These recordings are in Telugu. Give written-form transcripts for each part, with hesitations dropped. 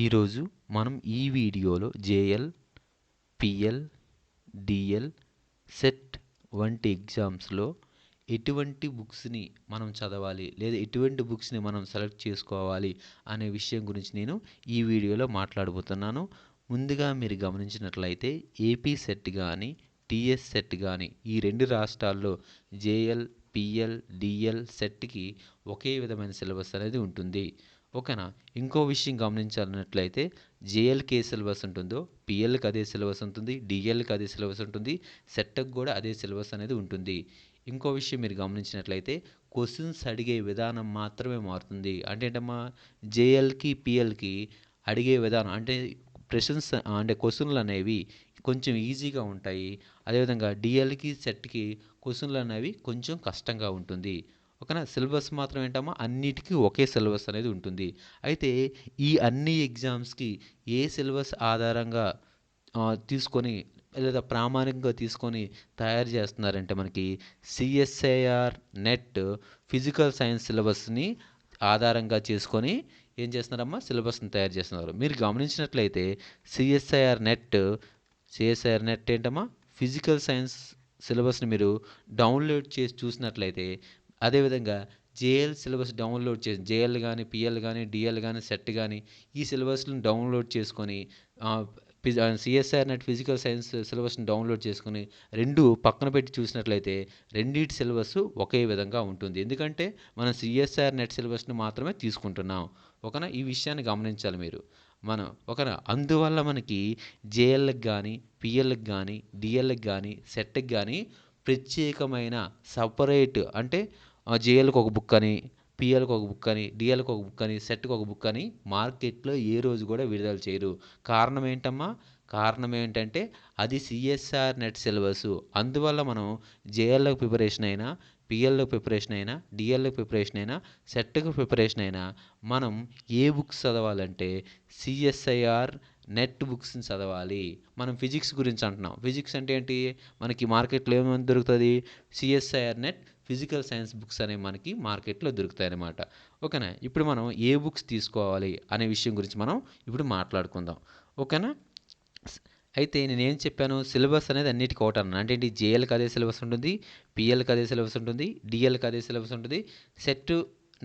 ఈరోజు మనం ఈ వీడియోలో జేఎల్, పిఎల్, డిఎల్, సెట్ వంటి ఎగ్జామ్స్లో ఎటువంటి బుక్స్ని మనం చదవాలి లేదా ఎటువంటి బుక్స్ని మనం సెలెక్ట్ చేసుకోవాలి అనే విషయం గురించి నేను ఈ వీడియోలో మాట్లాడబోతున్నాను. ముందుగా మీరు గమనించినట్లయితే ఏపీ సెట్ కానీ టీఎస్ సెట్ కానీ ఈ రెండు రాష్ట్రాల్లో జేఎల్, పిఎల్, డిఎల్ సెట్కి ఒకే విధమైన సిలబస్ అనేది ఉంటుంది. ఓకేనా. ఇంకో విషయం గమనించాలన్నట్లయితే జేఎల్కి ఏ సిలబస్ ఉంటుందో పిఎల్కి అదే సిలబస్ ఉంటుంది, డిఎల్కి అదే సిలబస్ ఉంటుంది, సెట్కి కూడా అదే సిలబస్ అనేది ఉంటుంది. ఇంకో విషయం మీరు గమనించినట్లయితే క్వశ్చన్స్ అడిగే విధానం మాత్రమే మారుతుంది. అంటే ఏంటమ్మా, జేఎల్కి పిఎల్కి అడిగే విధానం అంటే క్వశ్చన్స్ అంటే క్వశ్చన్లు అనేవి కొంచెం ఈజీగా ఉంటాయి. అదేవిధంగా డిఎల్కి సెట్కి క్వశ్చన్లు అనేవి కొంచెం కష్టంగా ఉంటుంది. ఓకేనా. సిలబస్ మాత్రం ఏంటమ్మా, అన్నిటికీ ఒకే సిలబస్ అనేది ఉంటుంది. అయితే ఈ అన్ని ఎగ్జామ్స్కి ఏ సిలబస్ ఆధారంగా తీసుకొని లేదా ప్రామాణికంగా తీసుకొని తయారు చేస్తున్నారంటే మనకి సిఎస్ఐఆర్ నెట్ ఫిజికల్ సైన్స్ సిలబస్ని ఆధారంగా చేసుకొని ఏం చేస్తున్నారమ్మా, సిలబస్ని తయారు చేస్తున్నారు. మీరు గమనించినట్లయితే సిఎస్ఐఆర్ నెట్ ఏంటమ్మా, ఫిజికల్ సైన్స్ సిలబస్ని మీరు డౌన్లోడ్ చేసి చూసినట్లయితే, అదేవిధంగా జేఎల్ సిలబస్ డౌన్లోడ్ చేసి జేఎల్ కానీ పిఎల్ కానీ డిఎల్ కానీ సెట్ కానీ ఈ సిలబస్లను డౌన్లోడ్ చేసుకొని సిఎస్ఆర్ నెట్ ఫిజికల్ సైన్స్ సిలబస్ని డౌన్లోడ్ చేసుకుని రెండు పక్కన పెట్టి చూసినట్లయితే రెండింటి సిలబస్ ఒకే విధంగా ఉంటుంది. ఎందుకంటే మనం సిఎస్ఆర్ నెట్ సిలబస్ని మాత్రమే తీసుకుంటున్నాం. ఓకేనా. ఈ విషయాన్ని గమనించాలి మీరు. ఓకేనా. అందువల్ల మనకి జేఎల్కి కానీ పిఎల్కి కానీ డిఎల్కి కానీ సెట్కి కానీ ప్రత్యేకమైన సపరేట్ అంటే జేఎల్కి ఒక బుక్ అని, పిఎల్కి ఒక బుక్ అని, డిఎల్కి ఒక బుక్ అని, సెట్కి ఒక బుక్ అని మార్కెట్లో ఏ రోజు కూడా విడుదల చేయరు. కారణం ఏంటమ్మా, కారణం ఏంటంటే అది సిఎస్ఆర్ నెట్ సిలబస్. అందువల్ల మనం జేఎల్కి ప్రిపరేషన్ అయినా, పిఎల్కి ప్రిపరేషన్ అయినా, డిఎల్కి ప్రిపరేషన్ అయినా, సెట్కి ప్రిపరేషన్ అయినా మనం ఏ బుక్స్ చదవాలంటే సిఎస్ఐఆర్ నెట్ బుక్స్ని చదవాలి. మనం ఫిజిక్స్ గురించి అంటున్నాం. ఫిజిక్స్ అంటే ఏంటి, మనకి మార్కెట్లో ఏమేమి దొరుకుతుంది, CSIR net physical science books అనేవి మనకి మార్కెట్లో దొరుకుతాయి అన్నమాట. ఓకేనా. ఇప్పుడు మనం ఏ బుక్స్ తీసుకోవాలి అనే విషయం గురించి మనం ఇప్పుడు మాట్లాడుకుందాం. ఓకేనా. అయితే నేనేం చెప్పాను, సిలబస్ అనేది అన్నిటికీ ఒకటి అన్నాను. అంటే ఏంటి, జేఎల్కి అదే సిలబస్ ఉంటుంది, పిఎల్కి అదే సిలబస్ ఉంటుంది, డిఎల్కి అదే సిలబస్ ఉంటుంది, సెట్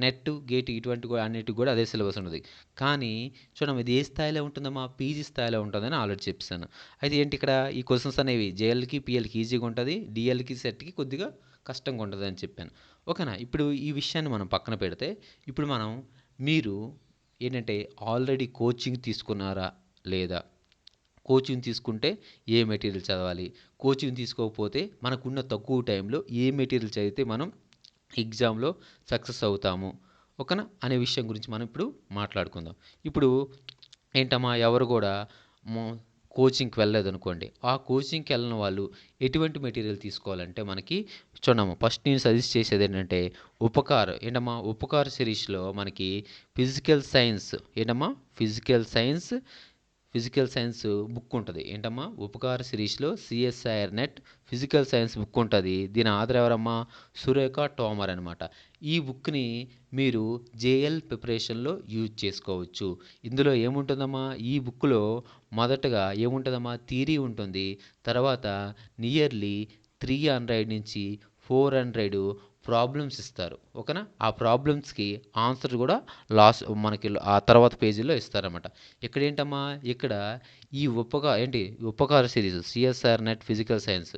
నెట్ గేట్ ఇటువంటి అన్నిటికి కూడా అదే సిలబస్ ఉంటుంది. కానీ చూడండి, ఇది ఏ స్థాయిలో ఉంటుందమ్మా, పీజీ స్థాయిలో ఉంటుందని ఆల్రెడీ చెప్పాను. అయితే ఏంటి, ఇక్కడ ఈ క్వశ్చన్స్ అనేవి జేఎల్కి పిఎల్కి ఈజీగా ఉంటుంది, డిఎల్కి సెట్కి కొద్దిగా కష్టంగా ఉంటుంది అని చెప్పాను. ఓకేనా. ఇప్పుడు ఈ విషయాన్ని మనం పక్కన పెడితే ఇప్పుడు మీరు ఏంటంటే ఆల్రెడీ కోచింగ్ తీసుకున్నారా లేదా, కోచింగ్ తీసుకుంటే ఏ మెటీరియల్ చదవాలి, కోచింగ్ తీసుకోకపోతే మనకున్న తక్కువ టైంలో ఏ మెటీరియల్ చదివితే మనం ఎగ్జామ్లో సక్సెస్ అవుతాము, ఓకేనా, అనే విషయం గురించి మనం ఇప్పుడు మాట్లాడుకుందాం. ఇప్పుడు ఏంటమ్మా, ఎవరు కూడా కోచింగ్కి వెళ్ళలేదు అనుకోండి, ఆ కోచింగ్కి వెళ్ళిన వాళ్ళు ఎటువంటి మెటీరియల్ తీసుకోవాలంటే మనకి చూడమ్మా, ఫస్ట్ నేను సజెస్ట్ చేసేది ఏంటంటే ఉపకార్ సిరీస్లో మనకి physical science physical science book ఉంటుంది. ఏంటమ్మా, ఉపకార సిరీస్లో CSIR net physical science book ఉంటుంది. దీని ఆధార్ ఎవరమ్మా, సురేఖ టోమర్ అనమాట. ఈ బుక్ని మీరు జేఎల్ ప్రిపరేషన్లో యూజ్ చేసుకోవచ్చు. ఇందులో ఏముంటుందమ్మా, ఈ బుక్లో మొదటగా ఏముంటుందమ్మా, థియరీ ఉంటుంది. తర్వాత నియర్లీ 300 నుంచి 400 ప్రాబ్లమ్స్ ఇస్తారు. ఓకేనా. ఆ ప్రాబ్లమ్స్కి ఆన్సర్ కూడా మనకి ఆ తర్వాత పేజీలో ఇస్తారన్నమాట. ఇక్కడ ఏంటమ్మా, ఇక్కడ ఈ ఉపకార series CSR NET physical science,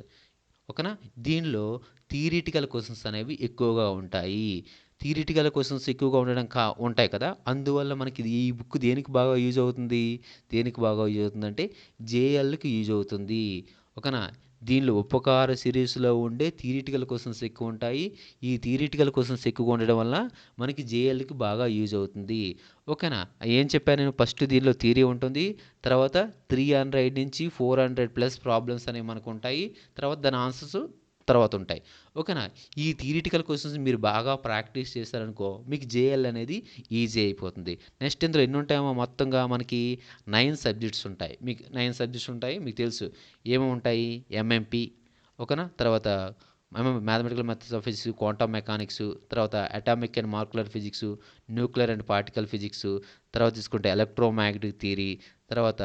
ఓకేనా, దీనిలో థియరిటికల్ క్వశ్చన్స్ అనేవి ఎక్కువగా ఉంటాయి. థియరిటికల్ క్వశ్చన్స్ ఎక్కువగా ఉంటాయి కదా. అందువల్ల మనకి ఈ బుక్ దేనికి బాగా యూజ్ అవుతుందంటే జేఎల్కి యూజ్ అవుతుంది. ఓకేనా. దీనిలో ఉపకార సిరీస్లో ఉండే థియరిటికల్ క్వశ్చన్స్ ఎక్కువ ఉంటాయి. ఈ థియరిటికల్ క్వశ్చన్స్ ఎక్కువగా ఉండడం వల్ల మనకి జేఎల్కి బాగా యూజ్ అవుతుంది. ఓకేనా. ఏం చెప్పాను నేను, ఫస్ట్ దీనిలో థియరీ ఉంటుంది, తర్వాత 300 నుంచి 400+ ప్రాబ్లమ్స్ అనేవి మనకు ఉంటాయి, తర్వాత దాని ఆన్సర్స్ తర్వాత ఉంటాయి. ఓకేనా. ఈ థియరిటికల్ క్వశ్చన్స్ మీరు బాగా ప్రాక్టీస్ చేస్తారనుకో, మీకు జేఎల్ అనేది ఈజీ అయిపోతుంది. నెక్స్ట్ ఇందులో ఎన్ని ఉంటాయేమో, మొత్తంగా మనకి 9 సబ్జెక్ట్స్ ఉంటాయి. మీకు 9 సబ్జెక్ట్స్ ఉంటాయి, మీకు తెలుసు ఏమేమి ఉంటాయి, ఎంఎంపి, ఓకేనా, తర్వాత mathematical methods of physics, quantum mechanics, తర్వాత atomic and molecular physics, nuclear and particle physics, తర్వాత చూసుకుంటే ఎలక్ట్రోమాగ్నెటిక్ థియరీ, తర్వాత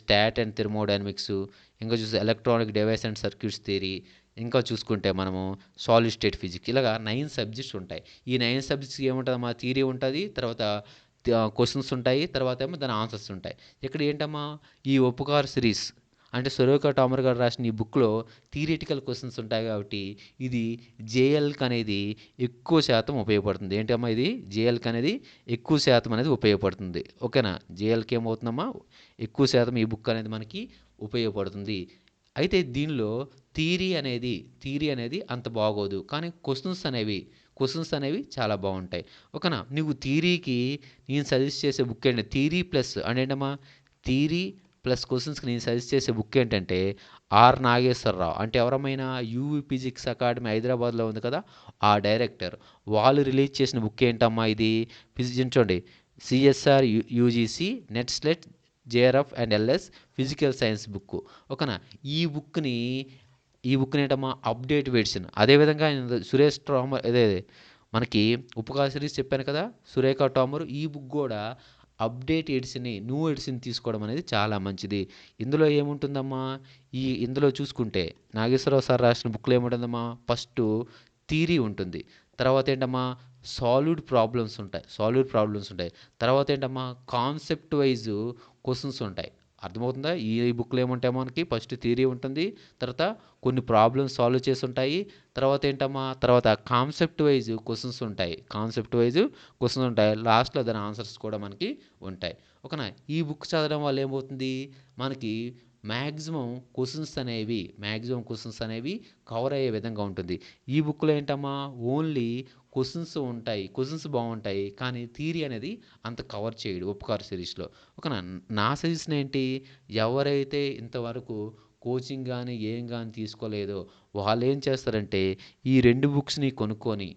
స్టాట్ అండ్ థెర్మోడైనమిక్స్, ఇంకా చూస్తే electronic device and circuits theory, ఇంకా చూసుకుంటే మనము సాలిడ్ స్టేట్ ఫిజిక్స్, ఇలాగా 9 సబ్జెక్ట్స్ ఉంటాయి. ఈ 9 సబ్జెక్ట్స్కి ఏముంటుందమ్మా, థియరీ ఉంటుంది, తర్వాత క్వశ్చన్స్ ఉంటాయి, తర్వాత ఏమో దాని ఆన్సర్స్ ఉంటాయి. ఇక్కడ ఏంటమ్మా, ఈ ఉపకార్ సిరీస్ అంటే సురేఖ టామర్ గారు రాసిన ఈ బుక్లో థియరిటికల్ క్వశ్చన్స్ ఉంటాయి కాబట్టి ఇది జేఎల్కి అనేది ఎక్కువ శాతం ఉపయోగపడుతుంది. ఏంటమ్మా, ఇది జేఎల్కి అనేది ఎక్కువ శాతం అనేది ఉపయోగపడుతుంది. ఓకేనా, జేఎల్కి ఏమవుతుందమ్మా, ఎక్కువ శాతం ఈ బుక్ అనేది మనకి ఉపయోగపడుతుంది. అయితే దీనిలో థియరీ అనేది అంత బాగోదు, కానీ క్వశ్చన్స్ అనేవి చాలా బాగుంటాయి. ఓకేనా, నువ్వు థియరీకి నేను సజెస్ట్ చేసే బుక్ ఏంటంటే థియరీ ప్లస్ అంటే ఏంటమ్మా, థియరీ ప్లస్ క్వశ్చన్స్కి నేను సజెస్ట్ చేసే బుక్ ఏంటంటే ఆర్ నాగేశ్వరరావు, అంటే ఎవరమైనా యూవి ఫిజిక్స్ అకాడమీ హైదరాబాద్లో ఉంది కదా, ఆ డైరెక్టర్ వాళ్ళు రిలీజ్ చేసిన బుక్ ఏంటమ్మా, ఇది చూడండి, CSR UGC NET SLET JRF and LS physical science book. ఓకేనా, ఈ బుక్ని ఈ బుక్ని ఏంటమ్మా అప్డేట్ వెర్షన్. అదేవిధంగా సురేష్ టామర్ అదే మనకి ఉపకార సిరీస్ చెప్పాను కదా, సురేఖ టామర్, ఈ బుక్ కూడా అప్డేట్ ఎడిషన్ని, న్యూ ఎడిషన్ తీసుకోవడం అనేది చాలా మంచిది. ఇందులో ఏముంటుందమ్మా, ఇందులో చూసుకుంటే నాగేశ్వరరావు సార్ రాసిన బుక్లో ఏముంటుందమ్మా, ఫస్ట్ థియరీ ఉంటుంది, తర్వాత ఏంటమ్మా సాల్వ్డ్ ప్రాబ్లమ్స్ ఉంటాయి, తర్వాత ఏంటమ్మా కాన్సెప్ట్ వైజ్ క్వశ్చన్స్ ఉంటాయి. అర్థమవుతుందా, ఈ బుక్లో ఏముంటాయి మనకి, ఫస్ట్ థియరీ ఉంటుంది, తర్వాత కొన్ని ప్రాబ్లమ్స్ సాల్వ్ చేసి ఉంటాయి, తర్వాత ఏంటమ్మా, తర్వాత కాన్సెప్ట్ వైజ్ క్వశ్చన్స్ ఉంటాయి, లాస్ట్లో దాని ఆన్సర్స్ కూడా మనకి ఉంటాయి. ఓకేనా, ఈ బుక్ చదవడం వల్ల ఏమవుతుంది, మనకి మ్యాక్సిమం క్వశ్చన్స్ అనేవి కవర్ అయ్యే విధంగా ఉంటుంది. ఈ బుక్లో ఏంటమ్మా ఓన్లీ క్వశ్చన్స్ బాగుంటాయి, కానీ థియరీ అనేది అంత కవర్ చేయడు ఉపకార్ సిరీస్లో. ఓకేనా, నా సజెషన్ ఏంటి, ఎవరైతే ఇంతవరకు కోచింగ్ కానీ ఏం కానీ తీసుకోలేదో వాళ్ళు ఏం చేస్తారంటే ఈ 2 బుక్స్ని కొనుక్కొని,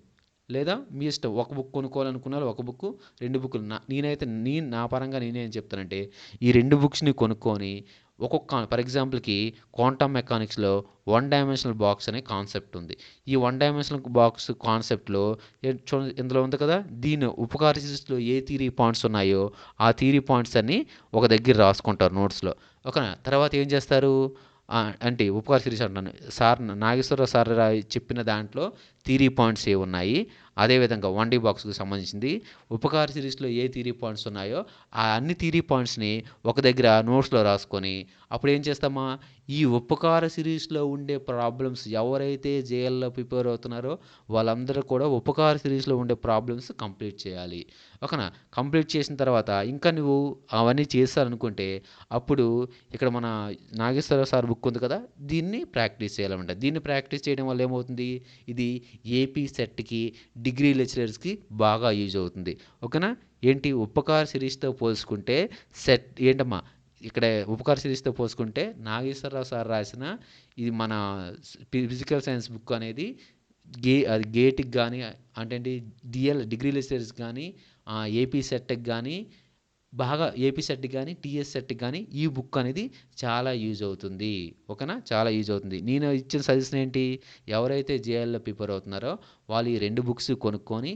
లేదా మీ ఇష్టం, ఒక బుక్ కొనుక్కోవాలనుకున్నారు ఒక బుక్, 2 బుక్కులు, నా పరంగా నేనేం చెప్తానంటే ఈ 2 బుక్స్ని కొనుక్కొని ఫర్ ఎగ్జాంపుల్కి క్వాంటమ్ మెకానిక్స్లో 1 డైమెన్షనల్ బాక్స్ అనే కాన్సెప్ట్ ఉంది. ఈ 1 డైమెన్షనల్ బాక్స్ కాన్సెప్ట్లో ఇందులో ఉంది కదా, దీని ఉపకార సిరీస్లో ఏ థియరీ పాయింట్స్ ఉన్నాయో ఆ థియరీ పాయింట్స్ అన్నీ ఒక దగ్గర రాసుకుంటారు నోట్స్లో. ఓకేనా, తర్వాత ఏం చేస్తారు అంటే ఉపకార సిరీస్ అంటున్నాను, నాగేశ్వరరావు సార్ చెప్పిన దాంట్లో థియరీ పాయింట్స్ ఏ ఉన్నాయి, అదేవిధంగా 1D బాక్స్కి సంబంధించింది ఉపకార సిరీస్లో ఏ థియరీ పాయింట్స్ ఉన్నాయో ఆ అన్ని థియరీ పాయింట్స్ని ఒక దగ్గర నోట్స్లో రాసుకొని అప్పుడు ఏం చేస్తామా, ఈ ఉపకార సిరీస్లో ఉండే ప్రాబ్లమ్స్ ఎవరైతే జేఎల్లో ప్రిపేర్ అవుతున్నారో వాళ్ళందరూ కూడా ఉపకార సిరీస్లో ఉండే ప్రాబ్లమ్స్ కంప్లీట్ చేయాలి. ఓకేనా, కంప్లీట్ చేసిన తర్వాత ఇంకా నువ్వు అవన్నీ చేస్తారనుకుంటే అప్పుడు ఇక్కడ మన నాగేశ్వరరావు సార్ బుక్ ఉంది కదా, దీన్ని ప్రాక్టీస్ చేయాలన్నమాట. దీన్ని ప్రాక్టీస్ చేయడం వల్ల ఏమవుతుంది, ఇది ఏపీ సెట్కి, డిగ్రీ లెక్చరర్స్కి బాగా యూజ్ అవుతుంది. ఓకేనా, ఏంటి ఉపకార సిరీస్తో పోల్చుకుంటే ఏంటమ్మా ఇక్కడ ఉపకార సిరీస్తో పోల్చుకుంటే నాగేశ్వరరావు సార్ రాసిన ఇది మన ఫిజికల్ సైన్స్ బుక్ అనేది అది గేట్కి కానీ అంటే డిగ్రీ లెక్చరర్స్కి కానీ ఏపీ సెట్కి కానీ ఏపీ సెట్కి కానీ టీఎస్ సెట్కి కానీ ఈ బుక్ అనేది చాలా యూజ్ అవుతుంది. ఓకేనా, చాలా యూజ్ అవుతుంది. నేను ఇచ్చిన సజెషన్ ఏంటి, ఎవరైతే జేఎల్లో ప్రిపేర్ అవుతున్నారో వాళ్ళు ఈ 2 బుక్స్ కొనుక్కొని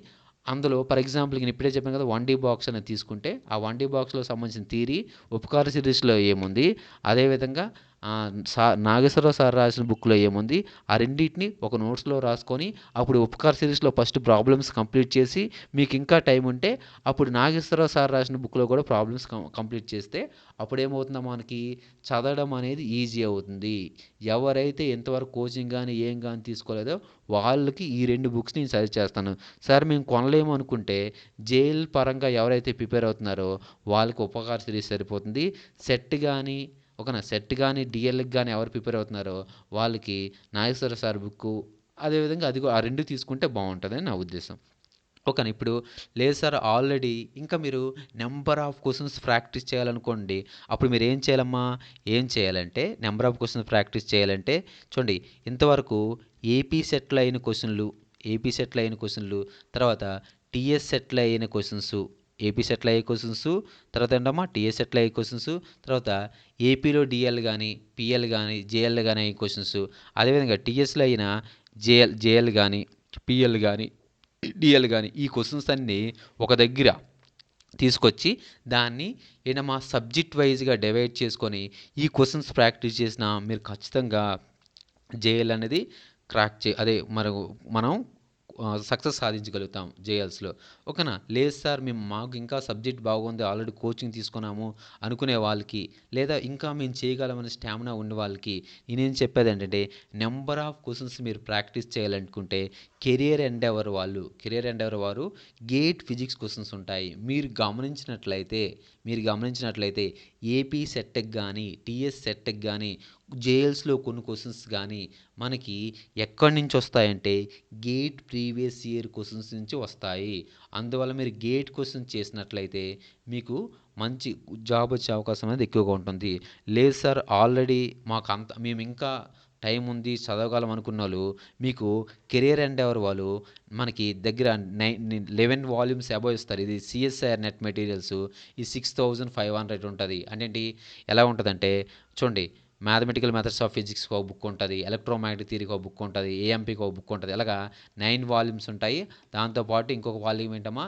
అందులో ఫర్ ఎగ్జాంపుల్కి నేను ఇప్పుడే చెప్పాను కదా 1D బాక్స్ అనేది తీసుకుంటే ఆ 1D బాక్స్లో సంబంధించిన థియరీ ఉపకార సిరీస్లో ఏముంది, అదేవిధంగా నాగేశ్వరరావు సార్ రాసిన బుక్లో ఏముంది, ఆ రెండింటిని ఒక నోట్స్లో రాసుకొని అప్పుడు ఉపకార సిరీస్లో ఫస్ట్ ప్రాబ్లమ్స్ కంప్లీట్ చేసి మీకు ఇంకా టైం ఉంటే అప్పుడు నాగేశ్వరరావు సార్ రాసిన బుక్లో కూడా ప్రాబ్లమ్స్ కంప్లీట్ చేస్తే అప్పుడు ఏమవుతుందో మనకి చదవడం అనేది ఈజీ అవుతుంది. ఎవరైతే ఎంతవరకు కోచింగ్ కానీ ఏం కానీ తీసుకోలేదో వాళ్ళకి ఈ 2 బుక్స్ నేను సజెస్ట్ చేస్తాను. సార్ మేము కొనలేము అనుకుంటే జేఎల్ పరంగా ఎవరైతే ప్రిపేర్ అవుతున్నారో వాళ్ళకి ఉపకార సిరీస్ సరిపోతుంది. సెట్ కానీ డిఎల్కి కానీ ఎవరు ప్రిపేర్ అవుతున్నారో వాళ్ళకి నాగేశ్వర సార్ బుక్, అదేవిధంగా ఆ 2 తీసుకుంటే బాగుంటుందని నా ఉద్దేశం. ఓకేనా, ఇప్పుడు లేదు సార్ ఆల్రెడీ ఇంకా మీరు నెంబర్ ఆఫ్ క్వశ్చన్స్ ప్రాక్టీస్ చేయాలనుకోండి, అప్పుడు మీరు ఏం చేయాలంటే నెంబర్ ఆఫ్ క్వశ్చన్స్ ప్రాక్టీస్ చేయాలంటే చూడండి, ఇంతవరకు ఏపీ సెట్లో అయిన క్వశ్చన్లు, తర్వాత టీఎస్ సెట్లో అయిన క్వశ్చన్స్, ఏపీ సెట్లో అయ్యే క్వశ్చన్స్, తర్వాత ఏంటమ్మా టీఎస్ సెట్లో అయ్యే క్వశ్చన్స్, తర్వాత ఏపీలో డిఎల్ కానీ పిఎల్ కానీ జేఎల్ కానీ అయ్యే క్వశ్చన్స్, అదేవిధంగా టీఎస్లో అయిన జేఎల్ కానీ పిఎల్ కానీ డిఎల్ కానీ ఈ క్వశ్చన్స్ అన్నీ ఒక దగ్గర తీసుకొచ్చి దాన్ని మా సబ్జెక్ట్ వైజ్గా డివైడ్ చేసుకొని ఈ క్వశ్చన్స్ ప్రాక్టీస్ చేసిన మీరు ఖచ్చితంగా జేఎల్ అనేది అదే మనం సక్సెస్ సాధించగలుగుతాం జేఎల్స్లో. ఓకేనా. లేదు సార్ మేము మాకు ఇంకా సబ్జెక్ట్ బాగుంది ఆల్రెడీ కోచింగ్ తీసుకున్నాము అనుకునే వాళ్ళకి, లేదా ఇంకా మేము చేయగలమని స్టామినా ఉన్న వాళ్ళకి నేనేం చెప్పేది ఏంటంటే, నెంబర్ ఆఫ్ క్వశ్చన్స్ మీరు ప్రాక్టీస్ చేయాలనుకుంటే కెరియర్ ఎండెవర్ వారు గేట్ ఫిజిక్స్ క్వశ్చన్స్ ఉంటాయి. మీరు గమనించినట్లయితే ఏపీ సెట్కి కానీ టీఎస్ సెట్కి కానీ జేఎల్స్లో కొన్ని క్వశ్చన్స్ కానీ మనకి ఎక్కడి నుంచి వస్తాయంటే గేట్ ప్రీవియస్ ఇయర్ క్వశ్చన్స్ నుంచి వస్తాయి. అందువల్ల మీరు గేట్ క్వశ్చన్స్ చేసినట్లయితే మీకు మంచి జాబ్ వచ్చే అవకాశం అనేది ఎక్కువగా ఉంటుంది. లేదు సార్ ఆల్రెడీ మేము ఇంకా టైం ఉంది చదవగలం అనుకున్న వాళ్ళు మీకు కెరియర్ ఎండెవర్ వాళ్ళు మనకి దగ్గర 11 వాల్యూమ్స్ అబోవ్ ఇస్తారు. ఇది సిఎస్ఐఆర్ నెట్ మెటీరియల్స్ ఈ 6500 ఉంటుంది. అంటే ఎలా ఉంటుందంటే చూడండి, మ్యాథమెటికల్ మెథడ్స్ ఆఫ్ ఫిజిక్స్కి ఒక బుక్ ఉంటుంది, ఎలక్ట్రోమాగ్నెటిక్ థియరీకి ఒక బుక్ ఉంటుంది, ఏఎంపీకి ఒక బుక్ ఉంటుంది. అలాగా 9 వాల్యూమ్స్ ఉంటాయి. దాంతోపాటు ఇంకొక వాల్యూమ్ ఏంటమ్మా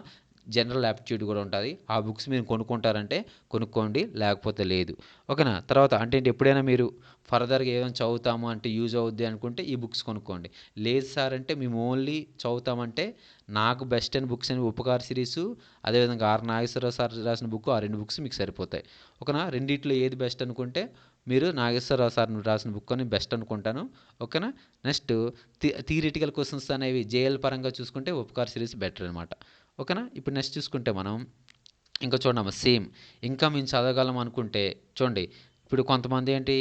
జనరల్ యాప్టిట్యూడ్ కూడా ఉంటుంది. ఆ బుక్స్ మీరు కొనుక్కుంటారంటే కొనుక్కోండి, లేకపోతే లేదు. ఓకేనా. తర్వాత అంటే ఎప్పుడైనా మీరు ఫర్దర్గా ఏదైనా చదువుతాము అంటే యూజ్ అవుద్ది అనుకుంటే ఈ బుక్స్ కొనుక్కోండి. లేదు సార్ అంటే మేము ఓన్లీ చదువుతామంటే నాకు బెస్ట్ అయిన బుక్స్ అని ఉపకార్ సిరీసు, అదేవిధంగా ఆర్ నాగేశ్వరరావు సార్ రాసిన బుక్, ఆ 2 బుక్స్ మీకు సరిపోతాయి. ఓకేనా. రెండిట్లో ఏది బెస్ట్ అనుకుంటే మీరు నాగేశ్వరరావు సార్ రాసిన బుక్ అని బెస్ట్ అనుకుంటాను. ఓకేనా. నెక్స్ట్ థియరిటికల్ క్వశ్చన్స్ అనేవి జేఎల్ పరంగా చూసుకుంటే ఉపకార్ సిరీస్ బెటర్ అనమాట. ఓకేనా. ఇప్పుడు నెక్స్ట్ చూసుకుంటే మనం ఇంకా చూడమ్మా సేమ్ ఇంకా మేము చదవగలం అనుకుంటే చూడండి, ఇప్పుడు కొంతమంది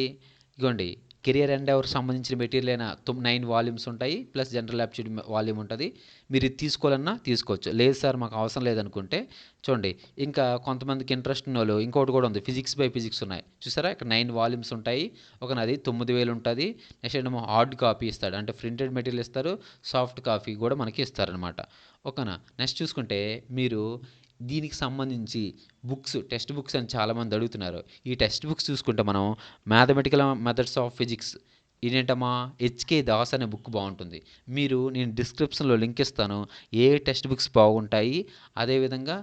ఇగోండి కెరియర్ ఎండెవర్ సంబంధించిన మెటీరియల్ అయినా 9 వాల్యూమ్స్ ఉంటాయి, ప్లస్ జనరల్ యాప్టిట్యూడ్ వాల్యూమ్ ఉంటుంది. మీరు ఇది తీసుకోవాలన్నా తీసుకోవచ్చు. లేదు సార్ మాకు అవసరం లేదనుకుంటే చూడండి, ఇంకా కొంతమందికి ఇంట్రెస్ట్ ఉన్న వాళ్ళు ఇంకోటి కూడా ఉంది, ఫిజిక్స్ బై ఫిజిక్స్ ఉన్నాయి చూసారా. ఇక్కడ 9 వాల్యూమ్స్ ఉంటాయి. ఒక అది 9000 ఉంటుంది. నెక్స్ట్ ఏమో హార్డ్ కాపీ ఇస్తాడు, అంటే ప్రింటెడ్ మెటీరియల్ ఇస్తారు, సాఫ్ట్ కాపీ కూడా మనకి ఇస్తారనమాట. ఓకేనా. నెక్స్ట్ చూసుకుంటే మీరు దీనికి సంబంధించి టెక్స్ట్ బుక్స్ అని చాలామంది అడుగుతున్నారు. ఈ టెక్స్ట్ బుక్స్ చూసుకుంటే మనం మ్యాథమెటికల్ మెథడ్స్ ఆఫ్ ఫిజిక్స్ ఇదేంటమ్మా హెచ్కే దాస్ అనే బుక్ బాగుంటుంది. నేను డిస్క్రిప్షన్లో లింక్ ఇస్తాను. ఏ టెక్స్ట్ బుక్స్ బాగుంటాయి, అదేవిధంగా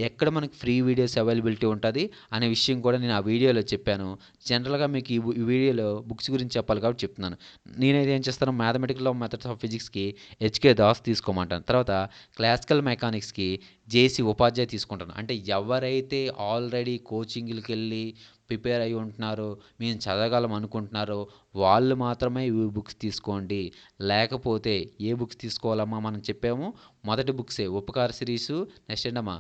ఎక్కడ మనకి ఫ్రీ వీడియోస్ అవైలబిలిటీ ఉంటుంది అనే విషయం కూడా నేను ఆ వీడియోలో చెప్పాను. జనరల్గా మీకు ఈ వీడియోలో బుక్స్ గురించి చెప్పాలి కాబట్టి చెప్తున్నాను. నేనైతే ఏం చేస్తాను, మ్యాథమెటికల్ మెథడ్స్ ఆఫ్ ఫిజిక్స్కి హెచ్కే దాస్ తీసుకోమంటాను. తర్వాత క్లాసికల్ మెకానిక్స్కి జేసీ ఉపాధ్యాయ తీసుకుంటాను. అంటే ఎవరైతే ఆల్రెడీ కోచింగ్లకి వెళ్ళి ప్రిపేర్ అయి ఉంటున్నారో, మేము చదవగలం అనుకుంటున్నారో వాళ్ళు మాత్రమే ఈ బుక్స్ తీసుకోండి. లేకపోతే ఏ బుక్స్ తీసుకోవాలమ్మా మనం చెప్పాము, మొదటి బుక్సే ఉపకార సిరీసు, నెక్స్ట్ ఏంటమ్మా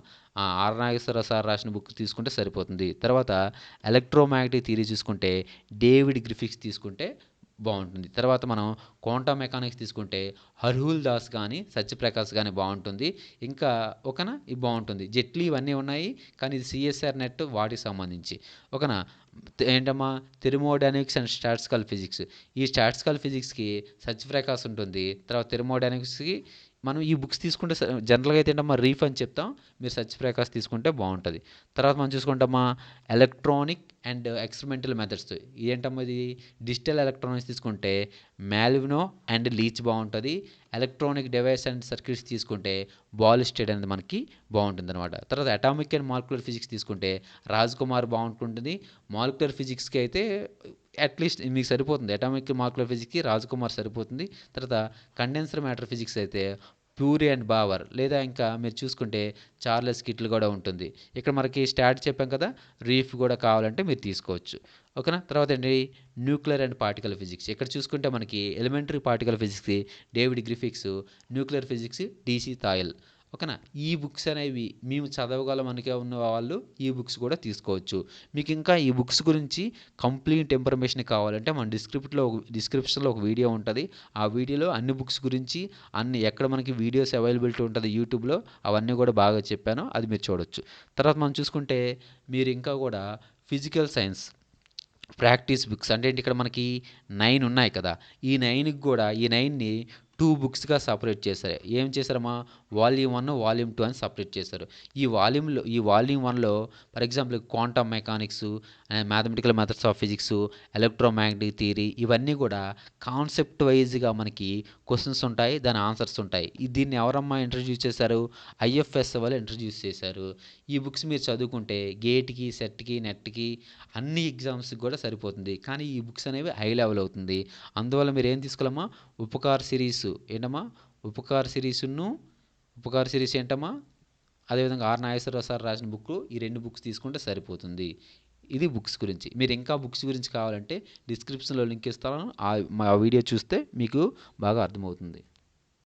ఆర్ నాగేశ్వరరావు సార్ రాసిన బుక్ తీసుకుంటే సరిపోతుంది. తర్వాత ఎలక్ట్రోమాగ్నెటిక్ థియరీ చూసుకుంటే డేవిడ్ గ్రిఫిక్స్ తీసుకుంటే బాగుంటుంది. తర్వాత మనం క్వాంటమ్ మెకానిక్స్ తీసుకుంటే హర్హుల్ దాస్ కానీ సత్యప్రకాష్ కానీ బాగుంటుంది. ఇంకా ఓకేనా, ఇది బాగుంటుంది. జెట్లీ ఇవన్నీ ఉన్నాయి, కానీ ఇది సిఎస్ఆర్ నెట్ వాటికి సంబంధించి. ఓకేనా. ఏంటమ్మా థెర్మోడైనమిక్స్ అండ్ స్టాటిస్టికల్ ఫిజిక్స్, ఈ స్టాటిస్టికల్ ఫిజిక్స్కి సత్యప్రకాష్ ఉంటుంది. తర్వాత థెర్మోడైనమిక్స్కి మనం ఈ బుక్స్ తీసుకుంటే జనరల్గా అయితే ఏంటమ్మా రీఫ్ అని చెప్తాం, మీరు సత్యప్రకాష్ తీసుకుంటే బాగుంటుంది. తర్వాత మనం చూసుకుంటామా ఎలక్ట్రానిక్ అండ్ ఎక్స్పెరిమెంటల్ మెథడ్స్, ఏంటమ్మా ఇది డిజిటల్ ఎలక్ట్రానిక్స్ తీసుకుంటే మ్యాల్వినో అండ్ లీచ్ బాగుంటుంది. ఎలక్ట్రానిక్ డివైస్ అండ్ సర్క్యూట్స్ తీసుకుంటే బాలిస్టెడ్ అనేది మనకి బాగుంటుంది అనమాట. తర్వాత అటామిక్ అండ్ మాలిక్యులర్ ఫిజిక్స్ తీసుకుంటే రాజ్ కుమార్ బాగుంటుంది. మాలిక్యులర్ ఫిజిక్స్కి అయితే అట్లీస్ట్ మీకు సరిపోతుంది, అటామిక్ మాలిక్యులర్ ఫిజిక్స్కి రాజ్ కుమార్ సరిపోతుంది. తర్వాత కండెన్సర్ మ్యాటర్ ఫిజిక్స్ అయితే ప్యూరీ అండ్ బావర్, లేదా ఇంకా మీరు చూసుకుంటే చార్లెస్ కిట్లు కూడా ఉంటుంది. ఇక్కడ మనకి స్టాట్ చెప్పాం కదా, రీఫ్ కూడా కావాలంటే మీరు తీసుకోవచ్చు. ఓకేనా. తర్వాత న్యూక్లియర్ అండ్ పార్టికల్ ఫిజిక్స్, ఇక్కడ చూసుకుంటే మనకి elementary particle physics David Griffiths, nuclear physics DC Tayal. ఓకేనా. ఈ బుక్స్ అనేవి మేము చదవగలం అనుకే ఉన్న వాళ్ళు ఈ బుక్స్ కూడా తీసుకోవచ్చు. మీకు ఇంకా ఈ బుక్స్ గురించి కంప్లీట్ ఇన్ఫర్మేషన్ కావాలంటే మన డిస్క్రిప్షన్లో ఒక వీడియో ఉంటుంది. ఆ వీడియోలో అన్ని బుక్స్ గురించి ఎక్కడ మనకి వీడియోస్ అవైలబిలిటీ ఉంటుంది యూట్యూబ్లో అవన్నీ కూడా బాగా చెప్పాను, అది మీరు చూడొచ్చు. తర్వాత మనం చూసుకుంటే మీరు ఇంకా కూడా ఫిజికల్ సైన్స్ ప్రాక్టీస్ బుక్స్ అంటే ఇక్కడ మనకి 9 ఉన్నాయి కదా, ఈ 9ని 2 బుక్స్గా సపరేట్ చేశారు. ఏం చేశారమ్మా, వాల్యూమ్ 1, వాల్యూమ్ 2 అని సపరేట్ చేశారు. ఈ వాల్యూమ్ 1లో for example quantum mechanics, mathematical methods of physics, electromagnetic theory, ఇవన్నీ కూడా కాన్సెప్ట్ వైజ్గా మనకి క్వశ్చన్స్ ఉంటాయి, దాని ఆన్సర్స్ ఉంటాయి. దీన్ని ఎవరమ్మా ఇంట్రడ్యూస్ చేశారు? ఐఎఫ్ఎస్ వాళ్ళు ఇంట్రడ్యూస్ చేశారు. ఈ బుక్స్ మీరు చదువుకుంటే గేట్కి, సెట్కి, నెట్కి, అన్ని ఎగ్జామ్స్కి కూడా సరిపోతుంది. కానీ ఈ బుక్స్ అనేవి హై లెవెల్ అవుతుంది. అందువల్ల మీరు ఏం తీసుకోవాలమ్మా? ఉపకార్ సిరీస్ ఏంటమ్మా? ఉపకార్ సిరీస్ ఏంటమ్మా? అదేవిధంగా ఆర్ నాగేశ్వరరావు సార్ రాసిన బుక్, ఈ 2 బుక్స్ తీసుకుంటే సరిపోతుంది. ఇది బుక్స్ గురించి. మీరు ఇంకా బుక్స్ గురించి కావాలంటే డిస్క్రిప్షన్లో లింక్ ఇస్తాను. మా వీడియో చూస్తే మీకు బాగా అర్థమవుతుంది.